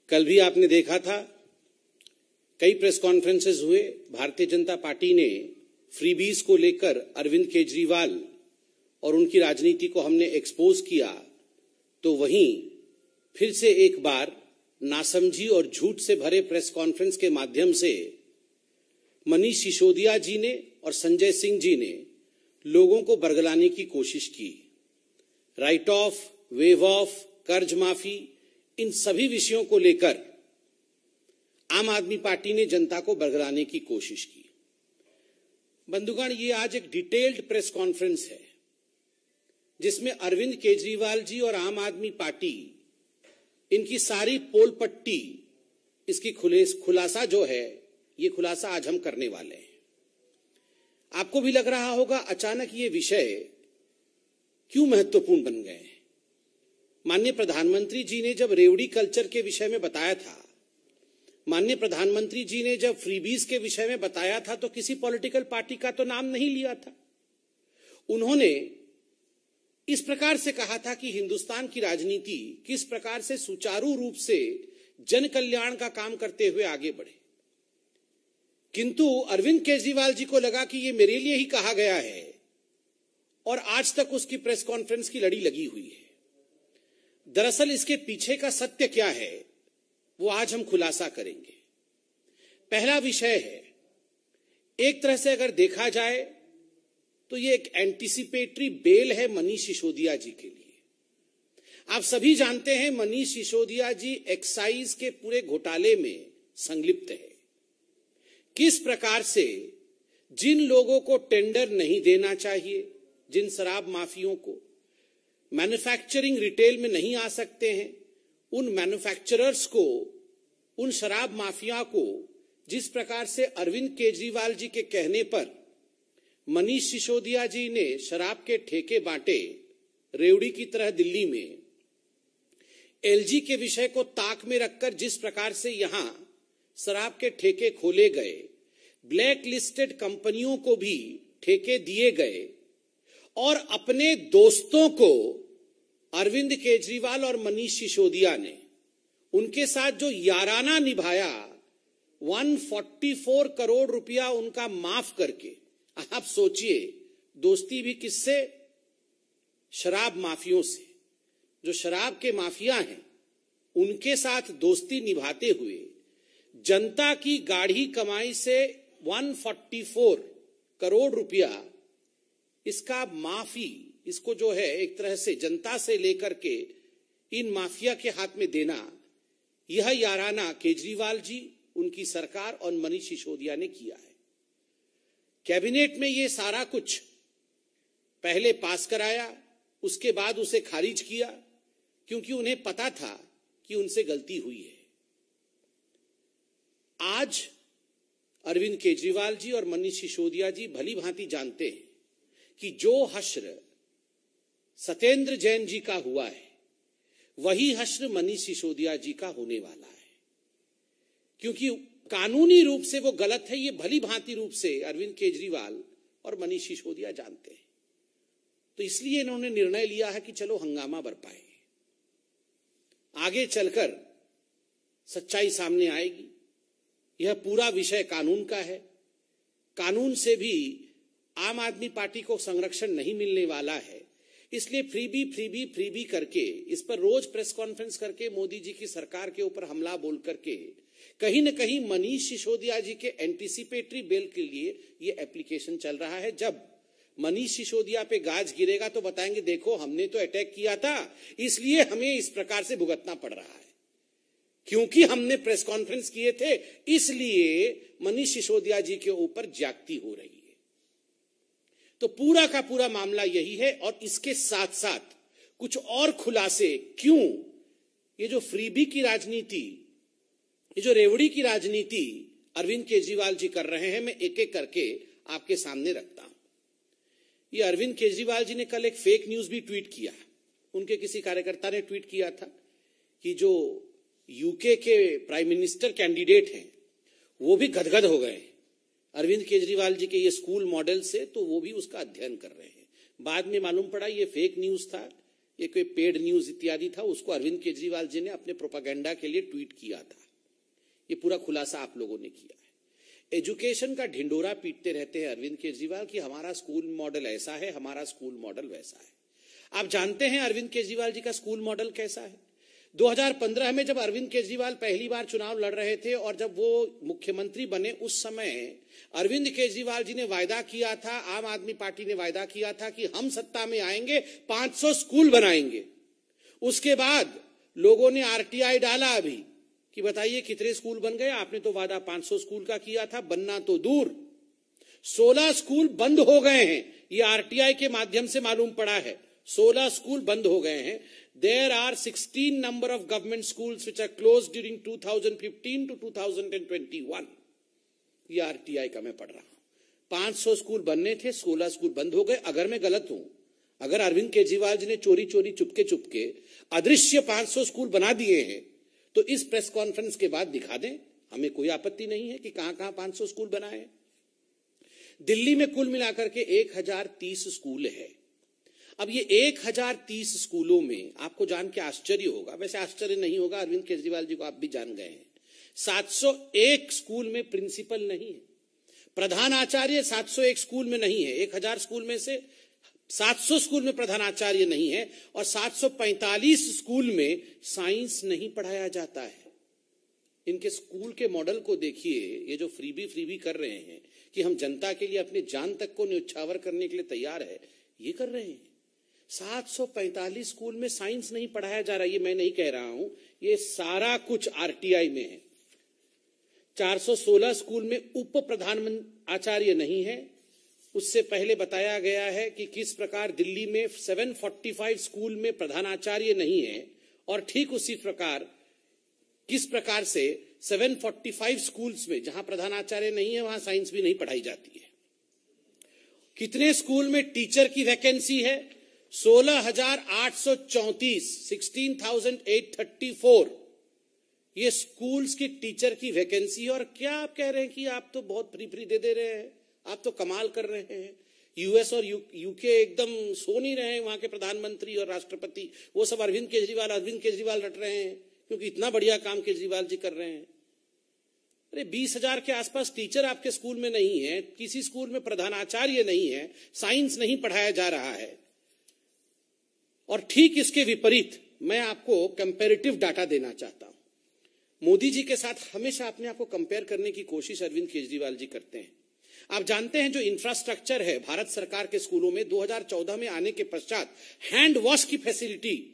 कल भी आपने देखा था, कई प्रेस कॉन्फ्रेंसेस हुए। भारतीय जनता पार्टी ने फ्रीबीज को लेकर अरविंद केजरीवाल और उनकी राजनीति को हमने एक्सपोज किया, तो वहीं फिर से एक बार नासमझी और झूठ से भरे प्रेस कॉन्फ्रेंस के माध्यम से मनीष सिसोदिया जी ने और संजय सिंह जी ने लोगों को बरगलाने की कोशिश की। राइट ऑफ, वेव ऑफ, कर्ज माफी, इन सभी विषयों को लेकर आम आदमी पार्टी ने जनता को बरगलाने की कोशिश की। बंधुगण, ये आज एक डिटेल्ड प्रेस कॉन्फ्रेंस है जिसमें अरविंद केजरीवाल जी और आम आदमी पार्टी, इनकी सारी पोल पट्टी, इसकी खुलासा जो है, ये खुलासा आज हम करने वाले हैं। आपको भी लग रहा होगा अचानक ये विषय क्यों महत्वपूर्ण बन गए। माननीय प्रधानमंत्री जी ने जब रेवड़ी कल्चर के विषय में बताया था, माननीय प्रधानमंत्री जी ने जब फ्रीबीज के विषय में बताया था, तो किसी पॉलिटिकल पार्टी का तो नाम नहीं लिया था। उन्होंने इस प्रकार से कहा था कि हिंदुस्तान की राजनीति किस प्रकार से सुचारू रूप से जन कल्याण का काम करते हुए आगे बढ़े। किंतु अरविंद केजरीवाल जी को लगा कि ये मेरे लिए ही कहा गया है और आज तक उसकी प्रेस कॉन्फ्रेंस की लड़ी लगी हुई है। दरअसल इसके पीछे का सत्य क्या है, वो आज हम खुलासा करेंगे। पहला विषय है, एक तरह से अगर देखा जाए तो ये एक एंटीसिपेटरी बेल है मनीष सिसोदिया जी के लिए। आप सभी जानते हैं मनीष सिसोदिया जी एक्साइज के पूरे घोटाले में संलिप्त है। किस प्रकार से जिन लोगों को टेंडर नहीं देना चाहिए, जिन शराब माफियों को मैन्युफैक्चरिंग रिटेल में नहीं आ सकते हैं, उन मैन्युफैक्चरर्स को, उन शराब माफिया को जिस प्रकार से अरविंद केजरीवाल जी के कहने पर मनीष सिसोदिया जी ने शराब के ठेके बांटे, रेवड़ी की तरह दिल्ली में एलजी के विषय को ताक में रखकर जिस प्रकार से यहां शराब के ठेके खोले गए, ब्लैक लिस्टेड कंपनियों को भी ठेके दिए गए और अपने दोस्तों को अरविंद केजरीवाल और मनीष सिसोदिया ने उनके साथ जो याराना निभाया, 144 करोड़ रुपया उनका माफ करके, आप सोचिए, दोस्ती भी किससे? शराब माफियों से। जो शराब के माफिया हैं उनके साथ दोस्ती निभाते हुए जनता की गाढ़ी कमाई से 144 करोड़ रुपया इसका माफी, इसको जो है एक तरह से जनता से लेकर के इन माफिया के हाथ में देना, यह याराना केजरीवाल जी, उनकी सरकार और मनीष सिसोदिया ने किया है। कैबिनेट में ये सारा कुछ पहले पास कराया, उसके बाद उसे खारिज किया, क्योंकि उन्हें पता था कि उनसे गलती हुई है। आज अरविंद केजरीवाल जी और मनीष सिसोदिया जी भली भांति जानते हैं कि जो हश्र सत्येंद्र जैन जी का हुआ है, वही हश्र मनीष सिसोदिया जी का होने वाला है। क्योंकि कानूनी रूप से वो गलत है, ये भली भांति रूप से अरविंद केजरीवाल और मनीष सिसोदिया जानते हैं। तो इसलिए इन्होंने निर्णय लिया है कि चलो हंगामा बरपाए, आगे चलकर सच्चाई सामने आएगी। यह पूरा विषय कानून का है। कानून से भी आम आदमी पार्टी को संरक्षण नहीं मिलने वाला है। इसलिए फ्रीबी करके, इस पर रोज प्रेस कॉन्फ्रेंस करके मोदी जी की सरकार के ऊपर हमला बोल करके कहीं न कहीं मनीष सिसोदिया जी के एंटीसिपेटरी बेल के लिए ये एप्लीकेशन चल रहा है। जब मनीष सिसोदिया पे गाज गिरेगा तो बताएंगे, देखो हमने तो अटैक किया था, इसलिए हमें इस प्रकार से भुगतना पड़ रहा है। क्योंकि हमने प्रेस कॉन्फ्रेंस किए थे, इसलिए मनीष सिसोदिया जी के ऊपर ज्यादती हो रही है। तो पूरा का पूरा मामला यही है। और इसके साथ साथ कुछ और खुलासे, क्यों ये जो फ्रीबी की राजनीति, ये जो रेवड़ी की राजनीति अरविंद केजरीवाल जी कर रहे हैं, मैं एक एक करके आपके सामने रखता हूं। ये अरविंद केजरीवाल जी ने कल एक फेक न्यूज भी ट्वीट किया। उनके किसी कार्यकर्ता ने ट्वीट किया था कि जो यूके के प्राइम मिनिस्टर कैंडिडेट हैं वो भी गदगद हो गए अरविंद केजरीवाल जी के ये स्कूल मॉडल से, तो वो भी उसका अध्ययन कर रहे हैं। बाद में मालूम पड़ा ये फेक न्यूज था, ये कोई पेड न्यूज इत्यादि था, उसको अरविंद केजरीवाल जी ने अपने प्रोपागेंडा के लिए ट्वीट किया था। ये पूरा खुलासा आप लोगों ने किया है। एजुकेशन का ढिंडोरा पीटते रहते हैं अरविंद केजरीवाल कि हमारा स्कूल मॉडल ऐसा है, हमारा स्कूल मॉडल वैसा है। आप जानते हैं अरविंद केजरीवाल जी का स्कूल मॉडल कैसा है? 2015 में जब अरविंद केजरीवाल पहली बार चुनाव लड़ रहे थे और जब वो मुख्यमंत्री बने, उस समय अरविंद केजरीवाल जी ने वायदा किया था, आम आदमी पार्टी ने वायदा किया था कि हम सत्ता में आएंगे 500 स्कूल बनाएंगे। उसके बाद लोगों ने आरटीआई डाला अभी कि बताइए कितने स्कूल बन गए। आपने तो वादा 500 स्कूल का किया था, बनना तो दूर 16 स्कूल बंद हो गए हैं। ये आरटीआई के माध्यम से मालूम पड़ा है, 16 स्कूल बंद हो गए हैं। There are 16 number of government schools which are closed during 2015 to 2021. ये आरटीआई का मैं पढ़ रहा हूं। 500 स्कूल बनने थे, 16 स्कूल बंद हो गए। अगर मैं गलत हूं, अगर अरविंद केजरीवाल जी ने चोरी चोरी चुपके चुपके अदृश्य 500 स्कूल बना दिए हैं, तो इस प्रेस कॉन्फ्रेंस के बाद दिखा दें, हमें कोई आपत्ति नहीं है कि कहां कहां 500 स्कूल बनाए। दिल्ली में कुल मिलाकर के 1030 स्कूल है। अब ये 1030 स्कूलों में आपको जान के आश्चर्य होगा, वैसे आश्चर्य नहीं होगा, अरविंद केजरीवाल जी को आप भी जान गए हैं, 701 स्कूल में प्रिंसिपल नहीं है, प्रधान आचार्य 701 स्कूल में नहीं है। 1000 स्कूल में से 700 स्कूल में प्रधान आचार्य नहीं है और 745 स्कूल में साइंस नहीं पढ़ाया जाता है। इनके स्कूल के मॉडल को देखिए, ये जो फ्रीबी कर रहे हैं कि हम जनता के लिए अपनी जान तक को न्यौछावर करने के लिए तैयार है, ये कर रहे हैं। 745 स्कूल में साइंस नहीं पढ़ाया जा रहा, ये मैं नहीं कह रहा हूं, ये सारा कुछ आरटीआई में है। 416 स्कूल में उप प्रधान आचार्य नहीं है। उससे पहले बताया गया है कि किस प्रकार दिल्ली में 745 स्कूल में प्रधानाचार्य नहीं है, और ठीक उसी प्रकार किस प्रकार से 745 स्कूल्स में जहां प्रधानाचार्य नहीं है वहां साइंस भी नहीं पढ़ाई जाती है। कितने स्कूल में टीचर की वैकेंसी है? 16,834, 16,834 ये स्कूल्स की टीचर की वैकेंसी। और क्या आप कह रहे हैं कि आप तो बहुत फ्री दे रहे हैं, आप तो कमाल कर रहे हैं। यूएस और यूके एकदम सो नहीं रहे हैं, वहां के प्रधानमंत्री और राष्ट्रपति, वो सब अरविंद केजरीवाल रट रहे हैं क्योंकि इतना बढ़िया काम केजरीवाल जी कर रहे हैं। अरे 20,000 के आसपास टीचर आपके स्कूल में नहीं है, किसी स्कूल में प्रधानाचार्य नहीं है, साइंस नहीं पढ़ाया जा रहा है। और ठीक इसके विपरीत मैं आपको कंपैरेटिव डाटा देना चाहता हूं। मोदी जी के साथ हमेशा अपने आप को कंपेयर करने की कोशिश अरविंद केजरीवाल जी करते हैं। आप जानते हैं जो इंफ्रास्ट्रक्चर है भारत सरकार के स्कूलों में, 2014 में आने के पश्चात हैंड वॉश की फैसिलिटी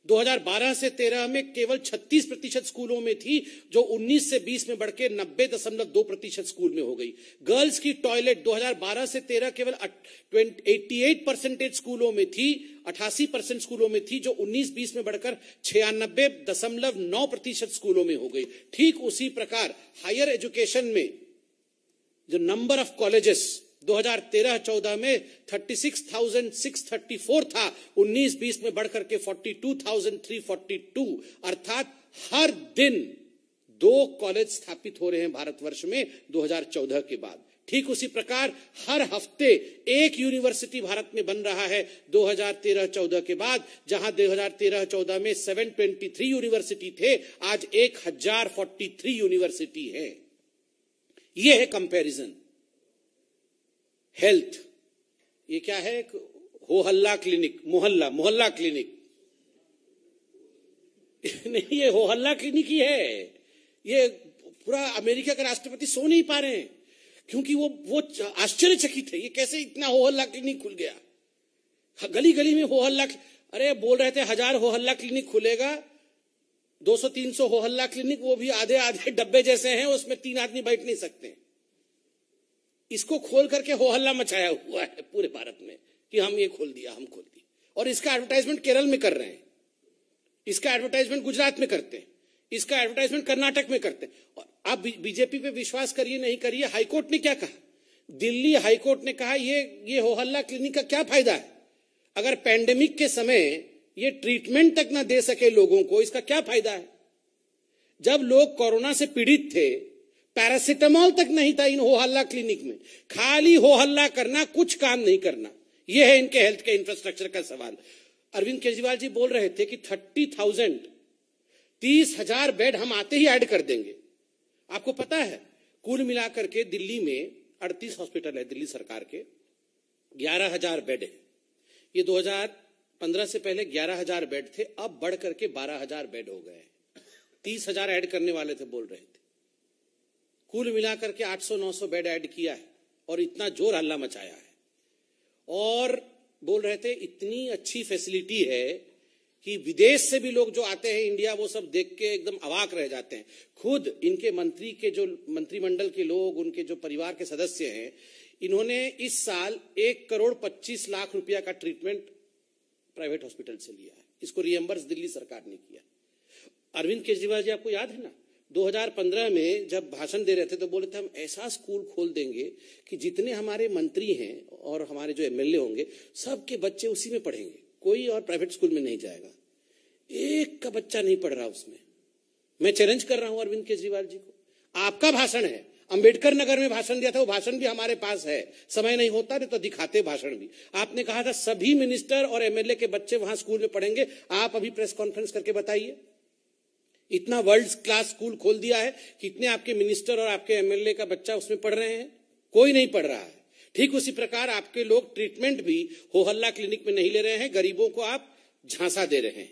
2012 से 13 में केवल 36% स्कूलों में थी, जो 19 से 20 में बढ़ के 90.2% स्कूल में हो गई। गर्ल्स की टॉयलेट 2012 से 13 केवल 88% स्कूलों में थी, 88% स्कूलों में थी, जो 19-20 में बढ़कर 96.9% स्कूलों में हो गई। ठीक उसी प्रकार हायर एजुकेशन में जो नंबर ऑफ कॉलेजेस 2013-14 में 36,634 था, 19-20 में बढ़कर के 42,342, अर्थात हर दिन 2 कॉलेज स्थापित हो रहे हैं भारतवर्ष में 2014 के बाद। ठीक उसी प्रकार हर हफ्ते एक यूनिवर्सिटी भारत में बन रहा है 2013-14 के बाद। जहां 2013-14 में 723 यूनिवर्सिटी थे, आज 1043 यूनिवर्सिटी है। यह है कंपैरिजन। हेल्थ, ये क्या है? हो हल्ला क्लिनिक, मोहल्ला क्लिनिक नहीं, ये हो हल्ला क्लिनिक ही है। ये पूरा अमेरिका के राष्ट्रपति सो नहीं पा रहे हैं क्योंकि वो आश्चर्यचकित है, ये कैसे इतना हो हल्ला क्लिनिक खुल गया। गली गली में हो हल्ला, अरे बोल रहे थे 1000 हो हल्ला क्लिनिक खुलेगा, 200-300 हो हल्ला क्लिनिक, वो भी आधे आधे डब्बे जैसे हैं, उसमें 3 आदमी बैठ नहीं सकते। इसको खोल करके हो हल्ला मचाया हुआ है पूरे भारत में कि हम ये खोल दिया, हम खोल दिया। और इसका एडवर्टाइजमेंट केरल में कर रहे हैं, इसका एडवर्टाइजमेंट गुजरात में करते हैं, इसका एडवर्टाइजमेंट कर्नाटक में करते हैं। और आप बीजेपी पे विश्वास करिए नहीं करिए, हाईकोर्ट ने क्या कहा? दिल्ली हाईकोर्ट ने कहा ये हो हल्ला क्लिनिक का क्या फायदा है? अगर पैंडेमिक के समय ये ट्रीटमेंट तक ना दे सके लोगों को, इसका क्या फायदा है? जब लोग कोरोना से पीड़ित थे, पैरासिटामोल तक नहीं था इन हो हल्ला क्लिनिक में। खाली हो हल्ला करना, कुछ काम नहीं करना, यह है इनके हेल्थ के इंफ्रास्ट्रक्चर का सवाल। अरविंद केजरीवाल जी बोल रहे थे कि 30,000 बेड हम आते ही ऐड कर देंगे। आपको पता है कुल मिलाकर के दिल्ली में 38 हॉस्पिटल है, दिल्ली सरकार के 11,000 बेड है। ये 2015 से पहले 11,000 बेड थे, अब बढ़ करके 12,000 बेड हो गए। 30,000 ऐड करने वाले थे बोल रहे थे। कुल मिलाकर के 800-900 बेड ऐड किया है और इतना जोर हल्ला मचाया है। और बोल रहे थे इतनी अच्छी फैसिलिटी है कि विदेश से भी लोग जो आते हैं इंडिया, वो सब देख के एकदम अवाक रह जाते हैं। खुद इनके मंत्री के जो मंत्रिमंडल के लोग, उनके जो परिवार के सदस्य हैं, इन्होंने इस साल 1,25,00,000 रुपया का ट्रीटमेंट प्राइवेट हॉस्पिटल से लिया है। इसको रिएम्बर्स दिल्ली सरकार ने किया। अरविंद केजरीवाल जी, आपको याद है ना, 2015 में जब भाषण दे रहे थे तो बोले थे हम ऐसा स्कूल खोल देंगे कि जितने हमारे मंत्री हैं और हमारे जो एमएलए होंगे, सबके बच्चे उसी में पढ़ेंगे, कोई और प्राइवेट स्कूल में नहीं जाएगा। एक का बच्चा नहीं पढ़ रहा उसमें। मैं चैलेंज कर रहा हूं अरविंद केजरीवाल जी को। आपका भाषण है, अंबेडकर नगर में भाषण दिया था, वो भाषण भी हमारे पास है। समय नहीं होता तो दिखाते भाषण भी। आपने कहा था सभी मिनिस्टर और एमएलए के बच्चे वहां स्कूल में पढ़ेंगे। आप अभी प्रेस कॉन्फ्रेंस करके बताइए, इतना वर्ल्ड क्लास स्कूल खोल दिया है, कितने आपके मिनिस्टर और आपके एमएलए का बच्चा उसमें पढ़ रहे हैं? कोई नहीं पढ़ रहा है। ठीक उसी प्रकार आपके लोग ट्रीटमेंट भी हो हल्ला क्लिनिक में नहीं ले रहे हैं, गरीबों को आप झांसा दे रहे हैं।